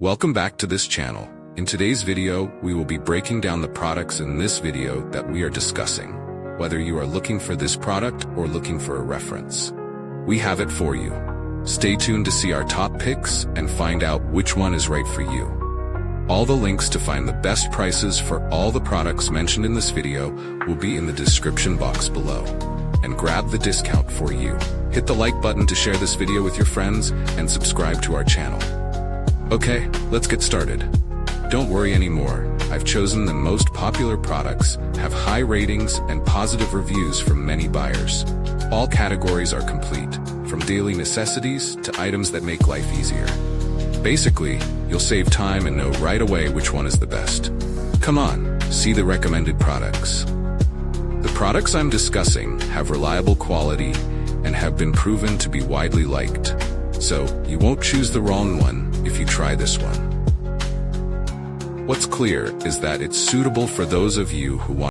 Welcome back to this channel. In today's video, we will be breaking down the products in this video that we are discussing. Whether you are looking for this product or looking for a reference, we have it for you. Stay tuned to see our top picks and find out which one is right for you. All the links to find the best prices for all the products mentioned in this video will be in the description box below. And grab the discount for you. Hit the like button to share this video with your friends and subscribe to our channel. Okay, let's get started. Don't worry anymore. I've chosen the most popular products, have high ratings and positive reviews from many buyers. All categories are complete, from daily necessities to items that make life easier. Basically, you'll save time and know right away which one is the best. Come on, see the recommended products. The products I'm discussing have reliable quality and have been proven to be widely liked. So, you won't choose the wrong one if you try this one. What's clear is that it's suitable for those of you who want